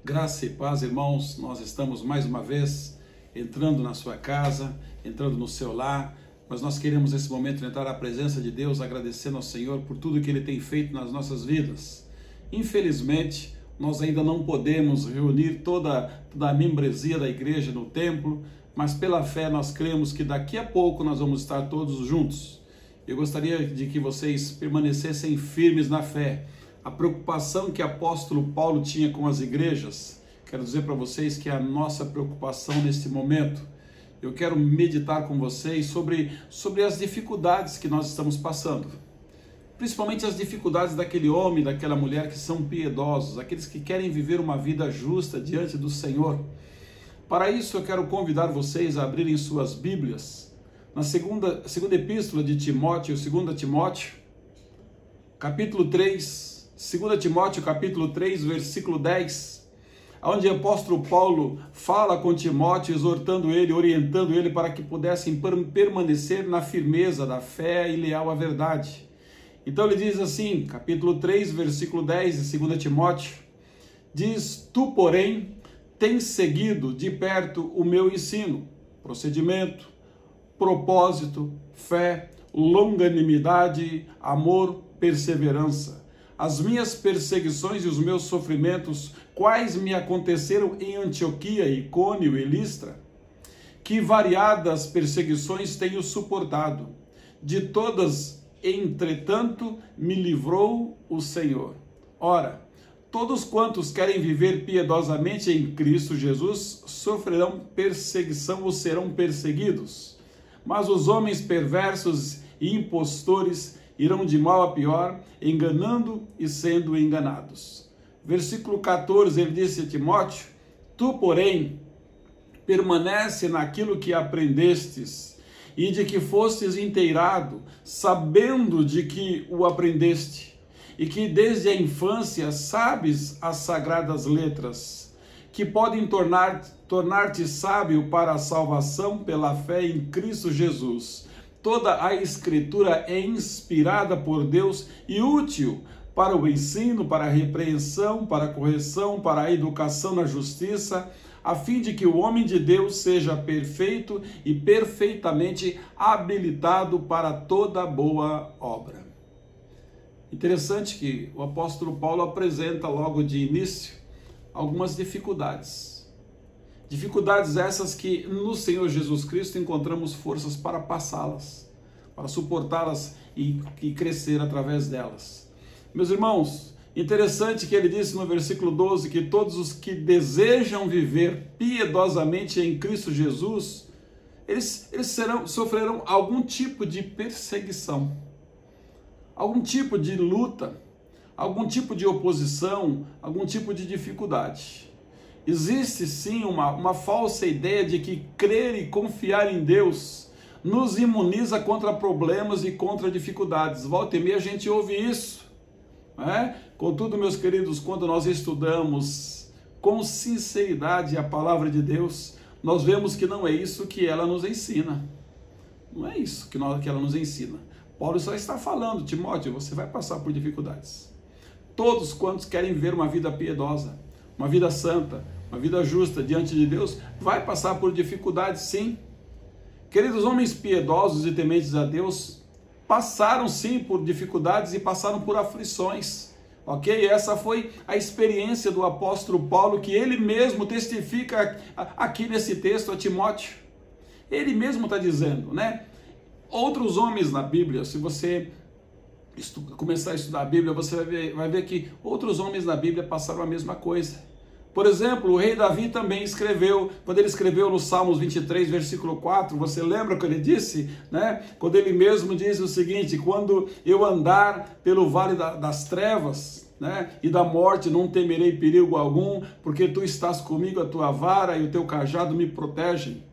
Graça e paz, irmãos, nós estamos mais uma vez entrando na sua casa, entrando no seu lar, mas nós queremos nesse momento entrar na presença de Deus, agradecendo ao Senhor por tudo que Ele tem feito nas nossas vidas. Infelizmente, nós ainda não podemos reunir toda a membresia da igreja no templo, mas pela fé nós cremos que daqui a pouco nós vamos estar todos juntos. Eu gostaria de que vocês permanecessem firmes na fé. A preocupação que o apóstolo Paulo tinha com as igrejas, quero dizer para vocês que é a nossa preocupação neste momento. Eu quero meditar com vocês sobre as dificuldades que nós estamos passando. Principalmente as dificuldades daquele homem, daquela mulher que são piedosos, aqueles que querem viver uma vida justa diante do Senhor. Para isso eu quero convidar vocês a abrirem suas Bíblias na segunda epístola de Timóteo, 2 Timóteo, capítulo 3, 2 Timóteo capítulo 3, versículo 10, onde o apóstolo Paulo fala com Timóteo, exortando ele, orientando ele para que pudessem permanecer na firmeza da fé e leal à verdade. Então ele diz assim, capítulo 3, versículo 10 de 2 Timóteo, diz: Tu, porém, tens seguido de perto o meu ensino, procedimento, propósito, fé, longanimidade, amor, perseverança. As minhas perseguições e os meus sofrimentos, quais me aconteceram em Antioquia, Icônio e Listra, que variadas perseguições tenho suportado. De todas, entretanto, me livrou o Senhor. Ora, todos quantos querem viver piedosamente em Cristo Jesus sofrerão perseguição ou serão perseguidos. Mas os homens perversos e impostores irão de mal a pior, enganando e sendo enganados. Versículo 14, ele disse a Timóteo: Tu, porém, permanece naquilo que aprendestes e de que fostes inteirado, sabendo de que o aprendeste, e que desde a infância sabes as sagradas letras, que podem tornar-te sábio para a salvação pela fé em Cristo Jesus. Toda a Escritura é inspirada por Deus e útil para o ensino, para a repreensão, para a correção, para a educação na justiça, a fim de que o homem de Deus seja perfeito e perfeitamente habilitado para toda boa obra. Interessante que o apóstolo Paulo apresenta logo de início algumas dificuldades. Dificuldades essas que no Senhor Jesus Cristo encontramos forças para passá-las, para suportá-las e crescer através delas. Meus irmãos, interessante que ele disse no versículo 12 que todos os que desejam viver piedosamente em Cristo Jesus, eles sofrerão algum tipo de perseguição, algum tipo de luta, algum tipo de oposição, algum tipo de dificuldade. Existe sim uma falsa ideia de que crer e confiar em Deus nos imuniza contra problemas e contra dificuldades. Volta e meia a gente ouve isso, né? Contudo, meus queridos, quando nós estudamos com sinceridade a palavra de Deus, nós vemos que não é isso que ela nos ensina. Não é isso que ela nos ensina. Paulo só está falando: Timóteo, você vai passar por dificuldades. Todos quantos querem viver uma vida piedosa, uma vida santa, uma vida justa diante de Deus, vai passar por dificuldades, sim. Queridos, homens piedosos e tementes a Deus passaram sim por dificuldades e passaram por aflições, ok? Essa foi a experiência do apóstolo Paulo, que ele mesmo testifica aqui nesse texto a Timóteo. Ele mesmo está dizendo, né? Outros homens na Bíblia, se você começar a estudar a Bíblia, você vai ver que outros homens na Bíblia passaram a mesma coisa. Por exemplo, o rei Davi também escreveu, quando ele escreveu no Salmos 23, versículo 4, você lembra o que ele disse? Né? Quando ele mesmo diz o seguinte: quando eu andar pelo vale das trevas, né, e da morte, não temerei perigo algum, porque tu estás comigo, a tua vara e o teu cajado me protegem.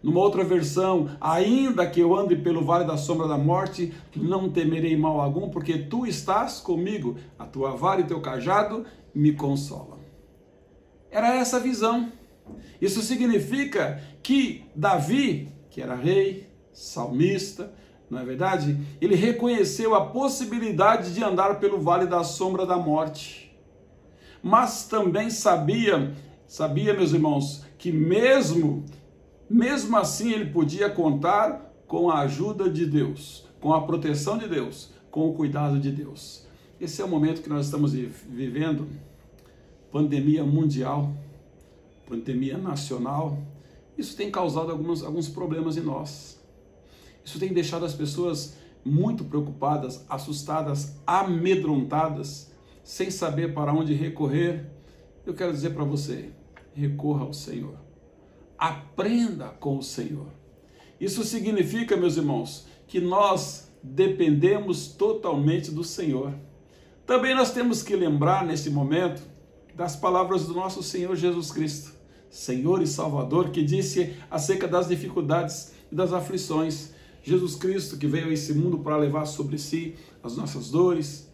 Numa outra versão: ainda que eu ande pelo vale da sombra da morte, não temerei mal algum, porque tu estás comigo, a tua vara e o teu cajado me consolam. Era essa a visão. Isso significa que Davi, que era rei, salmista, não é verdade? Ele reconheceu a possibilidade de andar pelo vale da sombra da morte. mas também sabia, meus irmãos, que mesmo assim ele podia contar com a ajuda de Deus, com a proteção de Deus, com o cuidado de Deus. Esse é o momento que nós estamos vivendo, pandemia mundial, pandemia nacional. Isso tem causado alguns problemas em nós. Isso tem deixado as pessoas muito preocupadas, assustadas, amedrontadas, sem saber para onde recorrer. Eu quero dizer para você, recorra ao Senhor. Aprenda com o Senhor. Isso significa, meus irmãos, que nós dependemos totalmente do Senhor. Também nós temos que lembrar nesse momento das palavras do nosso Senhor Jesus Cristo, Senhor e Salvador, que disse acerca das dificuldades e das aflições. Jesus Cristo, que veio a esse mundo para levar sobre si as nossas dores,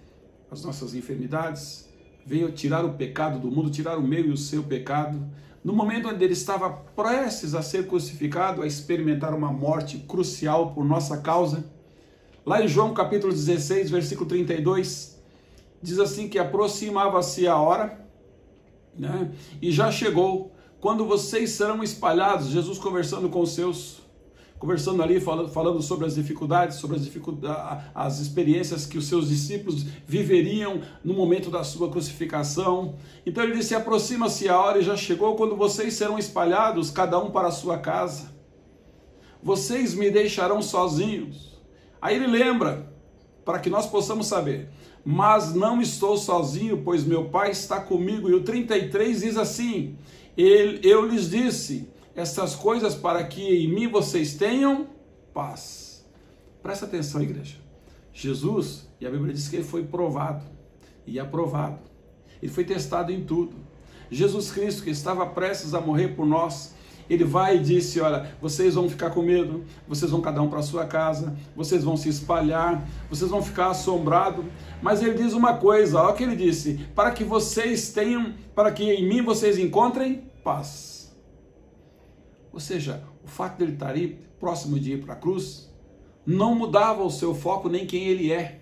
as nossas enfermidades, veio tirar o pecado do mundo, tirar o meu e o seu pecado. No momento onde ele estava prestes a ser crucificado, a experimentar uma morte crucial por nossa causa, lá em João capítulo 16, versículo 32, diz assim que aproximava-se a hora, né, e já chegou, quando vocês serão espalhados, Jesus conversando com os seus, conversando ali, falando sobre as dificuldades, as experiências que os seus discípulos viveriam no momento da sua crucificação. Então ele disse, aproxima-se a hora e já chegou, quando vocês serão espalhados, cada um para a sua casa. Vocês me deixarão sozinhos. Aí ele lembra, para que nós possamos saber, mas não estou sozinho, pois meu Pai está comigo. E o 33 diz assim, eu lhes disse essas coisas para que em mim vocês tenham paz. Presta atenção, igreja. Jesus, e a Bíblia diz que ele foi provado e aprovado. Ele foi testado em tudo. Jesus Cristo, que estava prestes a morrer por nós, ele vai e disse, olha, vocês vão ficar com medo, vocês vão cada um para a sua casa, vocês vão se espalhar, vocês vão ficar assombrados, mas ele diz uma coisa, olha o que ele disse, para que vocês tenham, para que em mim vocês encontrem paz. Ou seja, o fato dele estar aí, próximo de ir para a cruz, não mudava o seu foco nem quem ele é.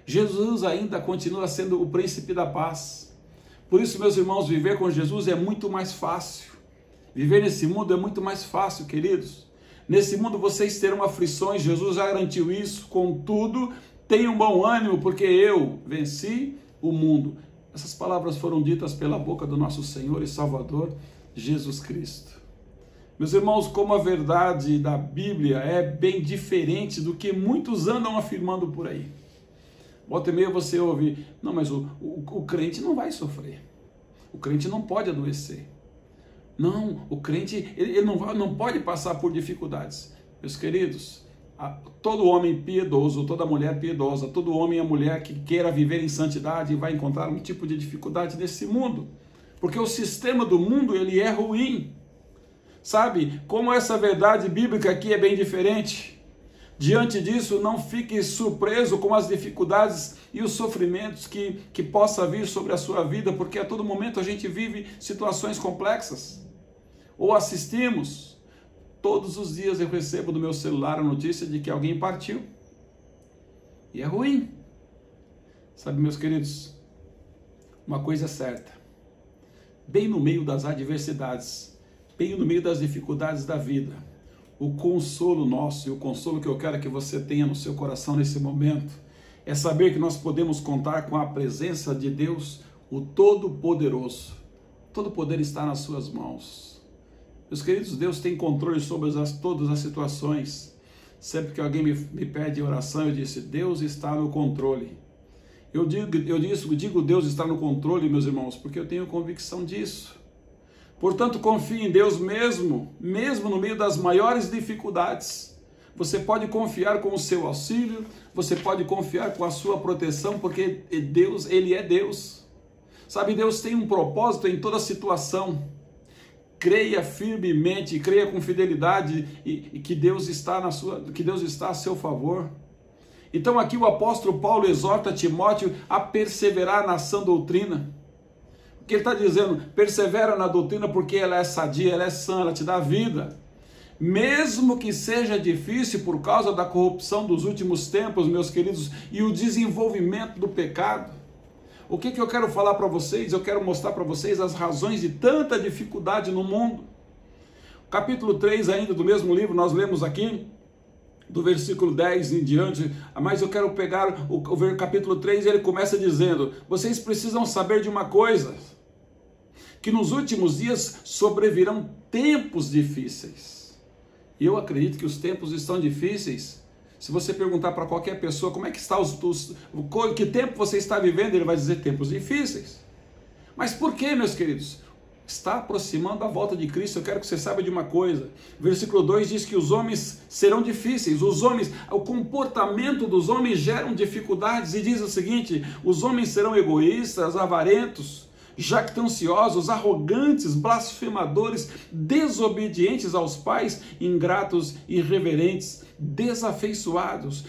Jesus ainda continua sendo o príncipe da paz. Por isso, meus irmãos, viver com Jesus é muito mais fácil. Viver nesse mundo é muito mais fácil, queridos. Nesse mundo vocês terão aflições, Jesus já garantiu isso. Contudo, tenham bom ânimo, porque eu venci o mundo. Essas palavras foram ditas pela boca do nosso Senhor e Salvador, Jesus Cristo. Meus irmãos, como a verdade da Bíblia é bem diferente do que muitos andam afirmando por aí. Volta e meia você ouve, não, mas o crente não vai sofrer. O crente não pode adoecer. Não, o crente ele não pode passar por dificuldades. Meus queridos, todo homem piedoso, toda mulher piedosa, todo homem e mulher que queira viver em santidade vai encontrar um tipo de dificuldade nesse mundo. Porque o sistema do mundo ele é ruim. Sabe, como essa verdade bíblica aqui é bem diferente. Diante disso, não fique surpreso com as dificuldades e os sofrimentos que possa vir sobre a sua vida, porque a todo momento a gente vive situações complexas. Ou assistimos, todos os dias eu recebo no meu celular a notícia de que alguém partiu. E é ruim. Sabe, meus queridos, uma coisa é certa. Bem no meio das adversidades, bem no meio das dificuldades da vida, o consolo nosso e o consolo que eu quero que você tenha no seu coração nesse momento é saber que nós podemos contar com a presença de Deus, o Todo-Poderoso. Todo poder está nas suas mãos. Meus queridos, Deus tem controle sobre todas as situações. Sempre que alguém me pede oração, eu disse, Deus está no controle. Eu digo Deus está no controle, meus irmãos, porque eu tenho convicção disso. Portanto, confie em Deus mesmo no meio das maiores dificuldades. Você pode confiar com o seu auxílio, você pode confiar com a sua proteção, porque Deus, Ele é Deus. Sabe, Deus tem um propósito em toda situação. Creia firmemente, creia com fidelidade e que Deus está a seu favor. Então aqui o apóstolo Paulo exorta Timóteo a perseverar na sã doutrina. O que ele está dizendo? Persevera na doutrina porque ela é sadia, ela é sã, ela te dá vida. Mesmo que seja difícil por causa da corrupção dos últimos tempos, meus queridos, e o desenvolvimento do pecado. O que eu quero falar para vocês? Eu quero mostrar para vocês as razões de tanta dificuldade no mundo. Capítulo 3 ainda do mesmo livro, nós lemos aqui, do versículo 10 em diante, mas eu quero pegar o capítulo 3 e ele começa dizendo: vocês precisam saber de uma coisa, que nos últimos dias sobrevirão tempos difíceis. E eu acredito que os tempos estão difíceis. Se você perguntar para qualquer pessoa como é que está que tempo você está vivendo, ele vai dizer tempos difíceis. Mas por quê, meus queridos? Está aproximando a volta de Cristo. Eu quero que você saiba de uma coisa. Versículo 2 diz que os homens serão difíceis. O comportamento dos homens geram dificuldades. E diz o seguinte: os homens serão egoístas, avarentos, jactanciosos, arrogantes, blasfemadores, desobedientes aos pais, ingratos, irreverentes, desafeiçoados,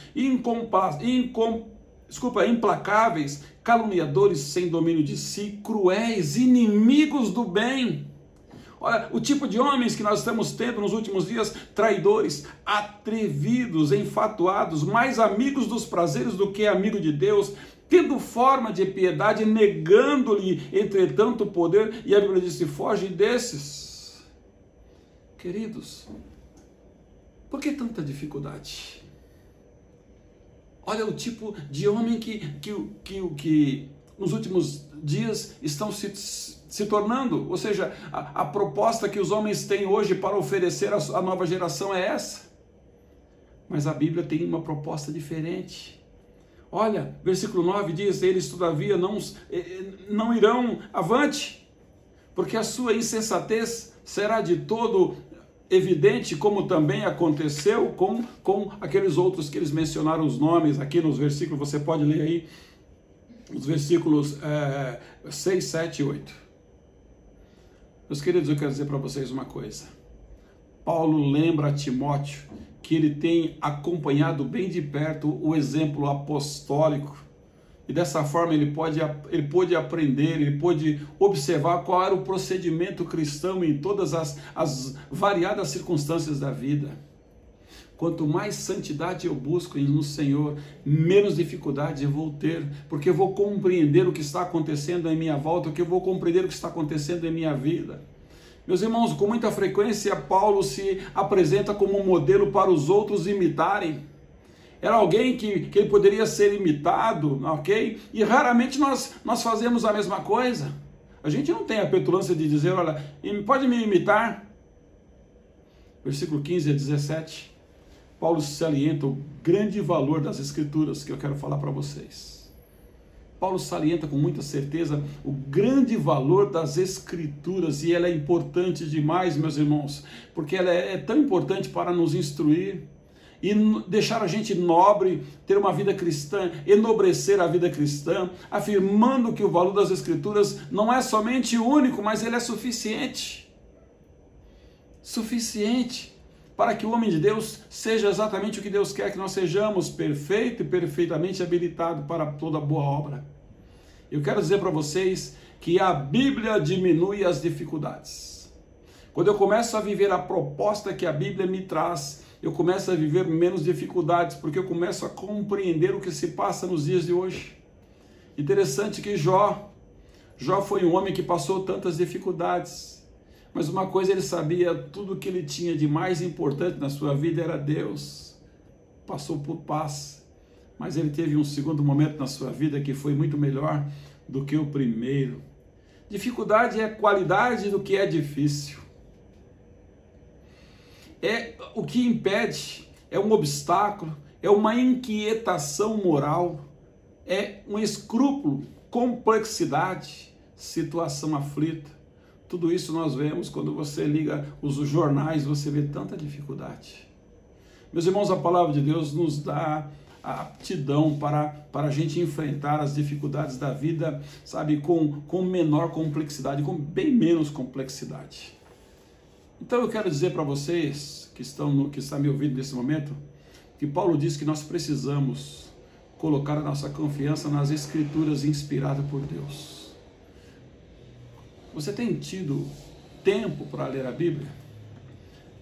implacáveis, caluniadores, sem domínio de si, cruéis, inimigos do bem. Olha, o tipo de homens que nós estamos tendo nos últimos dias: traidores, atrevidos, enfatuados, mais amigos dos prazeres do que amigo de Deus, tendo forma de piedade, negando-lhe, entretanto, o poder. E a Bíblia diz: foge desses. Queridos, por que tanta dificuldade? Olha o tipo de homem que nos últimos dias estão se tornando. Ou seja, a proposta que os homens têm hoje para oferecer à nova geração é essa. Mas a Bíblia tem uma proposta diferente. Olha, versículo 9 diz: eles todavia não irão avante, porque a sua insensatez será de todo evidente, como também aconteceu com aqueles outros que eles mencionaram os nomes aqui nos versículos. Você pode ler aí os versículos 6, 7 e 8. Meus queridos, eu quero dizer para vocês uma coisa. Paulo lembra a Timóteo que ele tem acompanhado bem de perto o exemplo apostólico, e dessa forma ele pôde aprender, ele pôde observar qual era o procedimento cristão em todas as variadas circunstâncias da vida. Quanto mais santidade eu busco no Senhor, menos dificuldade eu vou ter, porque eu vou compreender o que está acontecendo em minha volta, porque eu vou compreender o que está acontecendo em minha vida. Meus irmãos, com muita frequência Paulo se apresenta como um modelo para os outros imitarem. Era alguém que ele poderia ser imitado, ok? E raramente nós fazemos a mesma coisa. A gente não tem a petulância de dizer: olha, pode me imitar. Versículo 15 a 17, Paulo salienta o grande valor das Escrituras que eu quero falar para vocês. Paulo salienta com muita certeza o grande valor das Escrituras, e ela é importante demais, meus irmãos, porque ela é tão importante para nos instruir e deixar a gente nobre, ter uma vida cristã, enobrecer a vida cristã, afirmando que o valor das Escrituras não é somente único, mas ele é suficiente. Suficiente para que o homem de Deus seja exatamente o que Deus quer que nós sejamos: perfeito e perfeitamente habilitado para toda boa obra. Eu quero dizer para vocês que a Bíblia diminui as dificuldades. Quando eu começo a viver a proposta que a Bíblia me traz, eu começo a viver menos dificuldades, porque eu começo a compreender o que se passa nos dias de hoje. Interessante que Jó foi um homem que passou tantas dificuldades, mas uma coisa ele sabia: tudo que ele tinha de mais importante na sua vida era Deus. Passou por paz, mas ele teve um segundo momento na sua vida que foi muito melhor do que o primeiro. Dificuldade é qualidade do que é difícil. É o que impede, é um obstáculo, é uma inquietação moral, é um escrúpulo, complexidade, situação aflita. Tudo isso nós vemos quando você liga os jornais, você vê tanta dificuldade. Meus irmãos, a palavra de Deus nos dá a aptidão para a gente enfrentar as dificuldades da vida, sabe, com menor complexidade, com bem menos complexidade. Então eu quero dizer para vocês que estão me ouvindo nesse momento, que Paulo diz que nós precisamos colocar a nossa confiança nas Escrituras inspiradas por Deus. Você tem tido tempo para ler a Bíblia?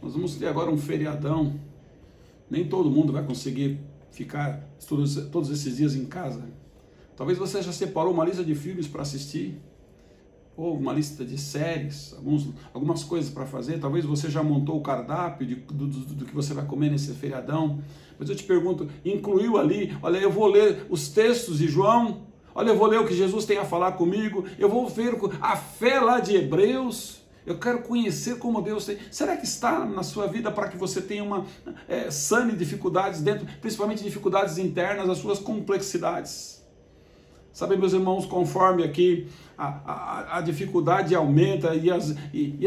Nós vamos ter agora um feriadão, nem todo mundo vai conseguir ficar todos esses dias em casa, Talvez você já separou uma lista de filmes para assistir, ou uma lista de séries, algumas coisas para fazer. Talvez você já montou o cardápio do que você vai comer nesse feriadão. Mas eu te pergunto, incluiu ali, olha, eu vou ler os textos de João, olha, eu vou ler o que Jesus tem a falar comigo, eu vou ver a fé lá de Hebreus, eu quero conhecer como Deus tem. Será que está na sua vida para que você tenha sane dificuldades dentro, principalmente dificuldades internas, as suas complexidades? Sabe, meus irmãos, conforme aqui a dificuldade aumenta e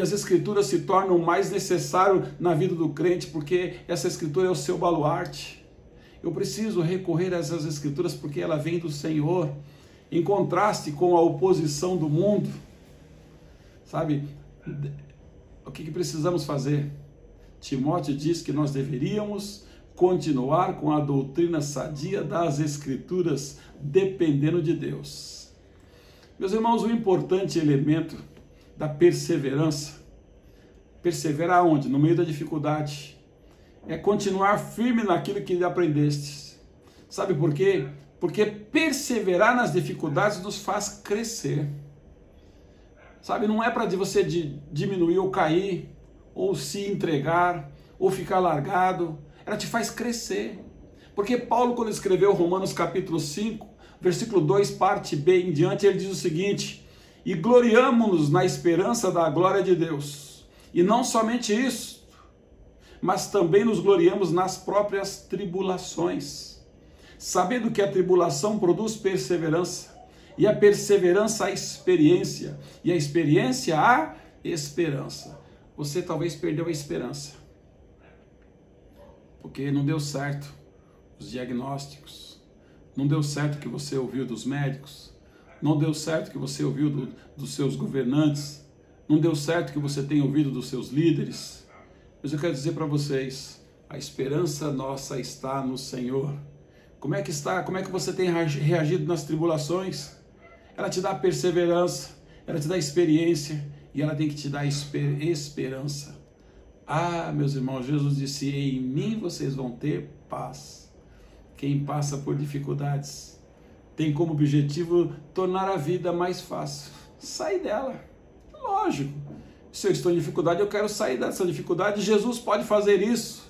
as escrituras se tornam mais necessárias na vida do crente, porque essa escritura é o seu baluarte. Eu preciso recorrer a essas escrituras porque ela vem do Senhor, em contraste com a oposição do mundo. Sabe, o que precisamos fazer? Timóteo diz que nós deveríamos continuar com a doutrina sadia das Escrituras, dependendo de Deus. Meus irmãos, o importante elemento da perseverança, perseverar onde? No meio da dificuldade, é continuar firme naquilo que aprendestes. Sabe por quê? Porque perseverar nas dificuldades nos faz crescer. Sabe, não é para você diminuir ou cair, ou se entregar, ou ficar largado. Ela te faz crescer. Porque Paulo, quando escreveu Romanos capítulo 5, versículo 2, parte B em diante, ele diz o seguinte: e gloriamo-nos na esperança da glória de Deus. E não somente isso, mas também nos gloriamos nas próprias tribulações, sabendo que a tribulação produz perseverança, e a perseverança a experiência, e a experiência a esperança. Você talvez perdeu a esperança, porque não deu certo os diagnósticos, não deu certo o que você ouviu dos médicos, não deu certo o que você ouviu dos seus governantes, não deu certo o que você tem ouvido dos seus líderes. Mas eu quero dizer para vocês, a esperança nossa está no Senhor. Como é que está? Como é que você tem reagido nas tribulações? Ela te dá perseverança, ela te dá experiência e ela tem que te dar esperança. Ah, meus irmãos, Jesus disse, em mim vocês vão ter paz. Quem passa por dificuldades tem como objetivo tornar a vida mais fácil. Sair dela. Lógico. Se eu estou em dificuldade, eu quero sair dessa dificuldade. Jesus pode fazer isso.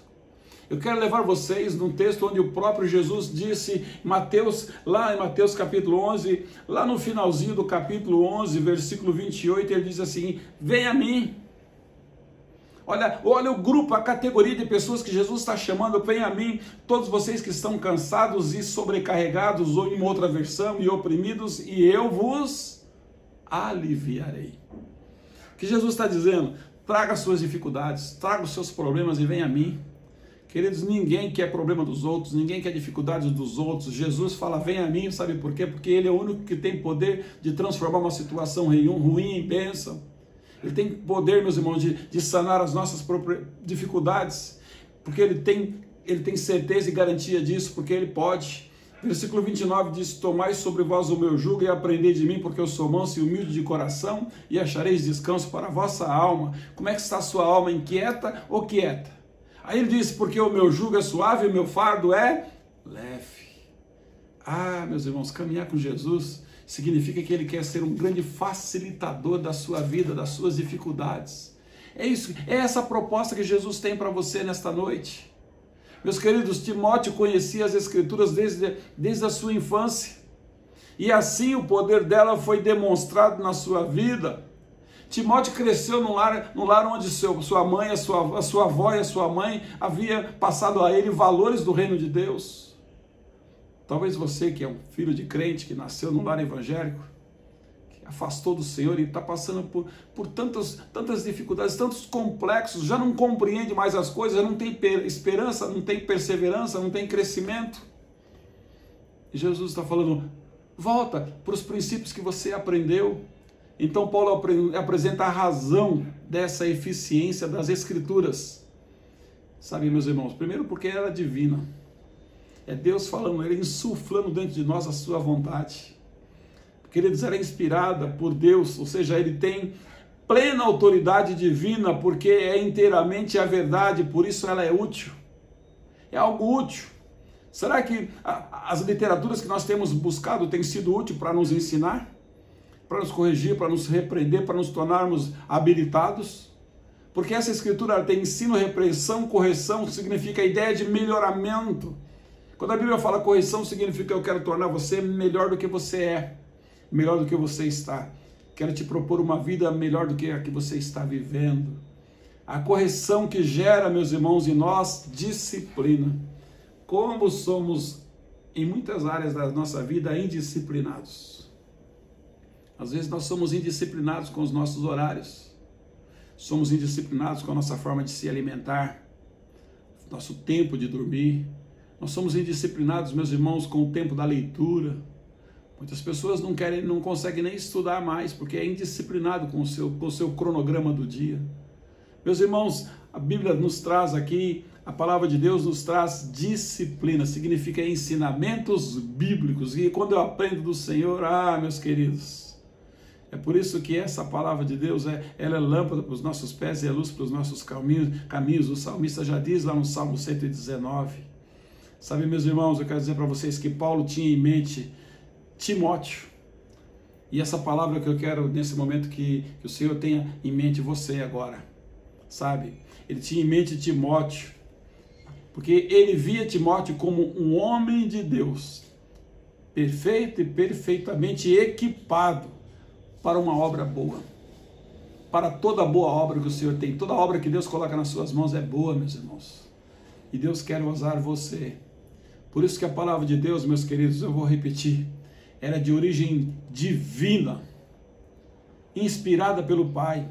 Eu quero levar vocês num texto onde o próprio Jesus disse, lá em Mateus capítulo 11, lá no finalzinho do capítulo 11, versículo 28, ele diz assim, venha a mim. Olha o grupo, a categoria de pessoas que Jesus está chamando, venha a mim, todos vocês que estão cansados e sobrecarregados, ou em uma outra versão, e oprimidos, e eu vos aliviarei. O que Jesus está dizendo? Traga as suas dificuldades, traga os seus problemas e venha a mim. Queridos, ninguém quer problema dos outros, ninguém quer dificuldades dos outros. Jesus fala, venha a mim, sabe por quê? Porque Ele é o único que tem poder de transformar uma situação ruim em bênção. Ele tem poder, meus irmãos, de sanar as nossas próprias dificuldades, porque ele tem certeza e garantia disso, porque Ele pode. Versículo 29 diz, tomai sobre vós o meu jugo e aprendei de mim, porque eu sou manso e humilde de coração, e achareis descanso para a vossa alma. Como é que está a sua alma, inquieta ou quieta? Aí ele diz, porque o meu jugo é suave e o meu fardo é leve. Ah, meus irmãos, caminhar com Jesus significa que Ele quer ser um grande facilitador da sua vida, das suas dificuldades. É isso, é essa a proposta que Jesus tem para você nesta noite. Meus queridos, Timóteo conhecia as Escrituras desde a sua infância, e assim o poder dela foi demonstrado na sua vida. Timóteo cresceu num lar onde sua mãe, a sua avó e a sua mãe havia passado a ele valores do reino de Deus. Talvez você que é um filho de crente, que nasceu num lar evangélico, que afastou do Senhor e está passando por tantas dificuldades, tantos complexos, já não compreende mais as coisas, já não tem esperança, não tem perseverança, não tem crescimento. E Jesus está falando, volta para os princípios que você aprendeu. Então Paulo apresenta a razão dessa eficiência das Escrituras. Sabe, meus irmãos, primeiro porque ela é divina. É Deus falando, Ele insuflando dentro de nós a sua vontade. Queridos, ela é inspirada por Deus, ou seja, Ele tem plena autoridade divina, porque é inteiramente a verdade, por isso ela é útil. É algo útil. Será que as literaturas que nós temos buscado têm sido úteis para nos ensinar? Para nos corrigir, para nos repreender, para nos tornarmos habilitados? Porque essa escritura tem ensino, repreensão, correção, significa a ideia de melhoramento. Quando a Bíblia fala correção, significa eu quero tornar você melhor do que você é, melhor do que você está. Quero te propor uma vida melhor do que a que você está vivendo. A correção que gera, meus irmãos, em nós, disciplina. Como somos, em muitas áreas da nossa vida, indisciplinados. Às vezes nós somos indisciplinados com os nossos horários. Somos indisciplinados com a nossa forma de se alimentar, nosso tempo de dormir. Nós somos indisciplinados, meus irmãos, com o tempo da leitura. Muitas pessoas não conseguem nem estudar mais, porque é indisciplinado com o seu cronograma do dia. Meus irmãos, a Bíblia nos traz aqui, a palavra de Deus nos traz disciplina, significa ensinamentos bíblicos. E quando eu aprendo do Senhor, meus queridos, é por isso que essa palavra de Deus, ela é lâmpada para os nossos pés e é luz para os nossos caminhos. O salmista já diz lá no Salmo 119. Sabe, meus irmãos, eu quero dizer para vocês que Paulo tinha em mente Timóteo. E essa palavra que eu quero nesse momento que o Senhor tenha em mente você agora. Sabe? Ele tinha em mente Timóteo. Porque ele via Timóteo como um homem de Deus. Perfeito e perfeitamente equipado para uma obra boa, para toda boa obra que o Senhor tem. Toda obra que Deus coloca nas suas mãos é boa, meus irmãos, e Deus quer usar você. Por isso que a palavra de Deus, meus queridos, eu vou repetir, ela é de origem divina, inspirada pelo Pai.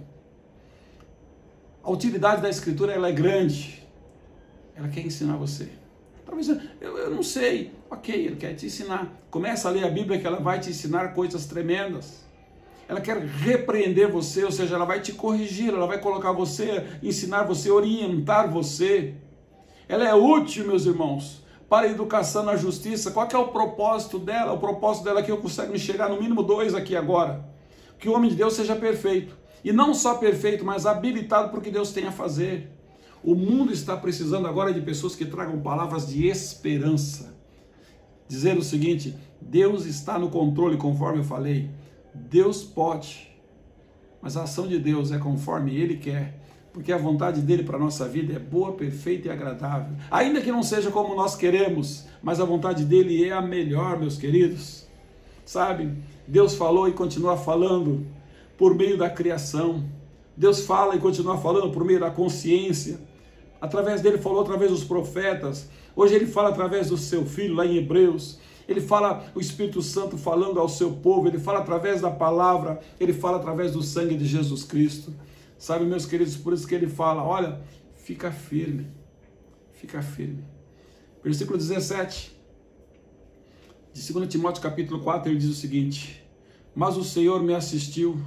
A utilidade da Escritura, ela é grande, ela quer ensinar você. Talvez eu não sei, ok, ele quer te ensinar. Começa a ler a Bíblia que ela vai te ensinar coisas tremendas. Ela quer repreender você, ou seja, ela vai te corrigir, ela vai colocar você, ensinar você, orientar você. Ela é útil, meus irmãos, para a educação na justiça. Qual que é o propósito dela? O propósito dela é que eu consigo enxergar no mínimo 2 aqui agora. Que o homem de Deus seja perfeito. E não só perfeito, mas habilitado para o que Deus tem a fazer. O mundo está precisando agora de pessoas que tragam palavras de esperança. Dizer o seguinte, Deus está no controle, conforme eu falei. Deus pode, mas a ação de Deus é conforme Ele quer, porque a vontade dEle para a nossa vida é boa, perfeita e agradável, ainda que não seja como nós queremos, mas a vontade dEle é a melhor, meus queridos. Sabe, Deus falou e continua falando por meio da criação, Deus fala e continua falando por meio da consciência, através dEle falou através dos profetas, hoje Ele fala através do seu Filho, lá em Hebreus. Ele fala, o Espírito Santo falando ao seu povo, ele fala através da palavra, ele fala através do sangue de Jesus Cristo. Sabe, meus queridos, por isso que ele fala, olha, fica firme, fica firme. Versículo 17, de 2 Timóteo capítulo 4, ele diz o seguinte, mas o Senhor me assistiu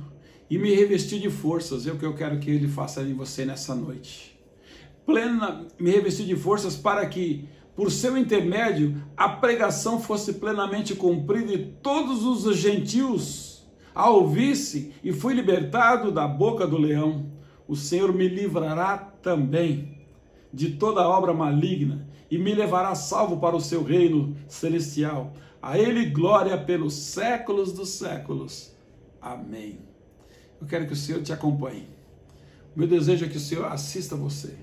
e me revestiu de forças, é o que eu quero que ele faça em você nessa noite. Me revestiu de forças para que, por seu intermédio, a pregação fosse plenamente cumprida e todos os gentios a ouvissem, e fui libertado da boca do leão. O Senhor me livrará também de toda obra maligna e me levará salvo para o seu reino celestial. A Ele glória pelos séculos dos séculos. Amém. Eu quero que o Senhor te acompanhe. O meu desejo é que o Senhor assista você.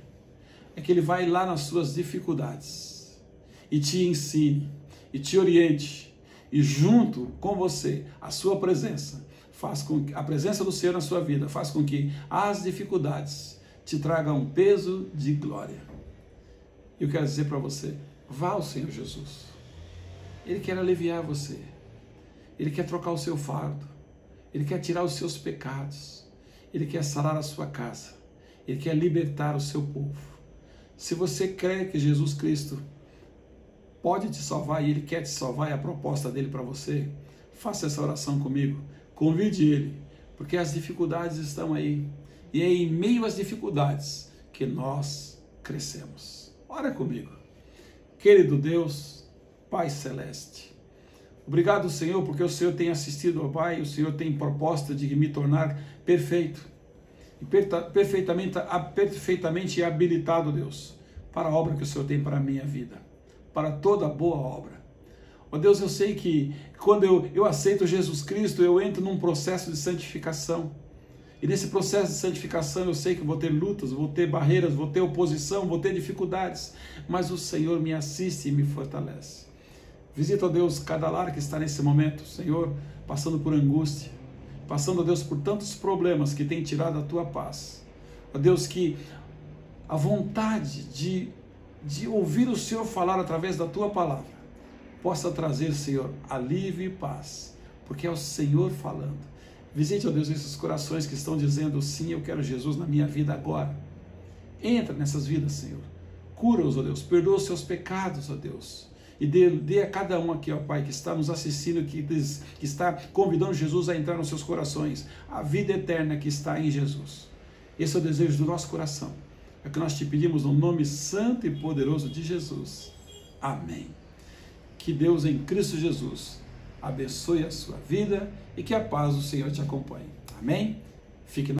É que Ele vai lá nas suas dificuldades e te ensine, e te oriente, e junto com você, a sua presença, faz com que a presença do Senhor na sua vida, faz com que as dificuldades te tragam um peso de glória. Eu quero dizer para você, vá ao Senhor Jesus, Ele quer aliviar você, Ele quer trocar o seu fardo, Ele quer tirar os seus pecados, Ele quer sarar a sua casa, Ele quer libertar o seu povo. Se você crê que Jesus Cristo pode te salvar e Ele quer te salvar, é a proposta dele para você, faça essa oração comigo, convide Ele, porque as dificuldades estão aí, e é em meio às dificuldades que nós crescemos. Ora comigo. Querido Deus, Pai Celeste, obrigado, Senhor, porque o Senhor tem assistido ao Pai, o Senhor tem proposta de me tornar perfeito, perfeitamente habilitado, Deus, para a obra que o Senhor tem para a minha vida. para toda boa obra. Ó Deus, eu sei que quando eu aceito Jesus Cristo, eu entro num processo de santificação. E nesse processo de santificação eu sei que vou ter lutas, vou ter barreiras, vou ter oposição, vou ter dificuldades, mas o Senhor me assiste e me fortalece. Visita, ó Deus, cada lar que está nesse momento, Senhor, passando por angústia, passando, ó Deus, por tantos problemas que tem tirado a tua paz. Ó Deus, que a vontade de ouvir o Senhor falar através da tua palavra possa trazer, Senhor, alívio e paz, porque é o Senhor falando. Visite, ó Deus, esses corações que estão dizendo, sim, eu quero Jesus na minha vida agora. Entra nessas vidas, Senhor. Cura-os, ó Deus, perdoa os seus pecados, ó Deus. E dê a cada um aqui, ó Pai, que está nos assistindo, que está convidando Jesus a entrar nos seus corações, a vida eterna que está em Jesus. Esse é o desejo do nosso coração. É o que nós te pedimos no nome santo e poderoso de Jesus. Amém. Que Deus em Cristo Jesus abençoe a sua vida e que a paz do Senhor te acompanhe. Amém? Fique na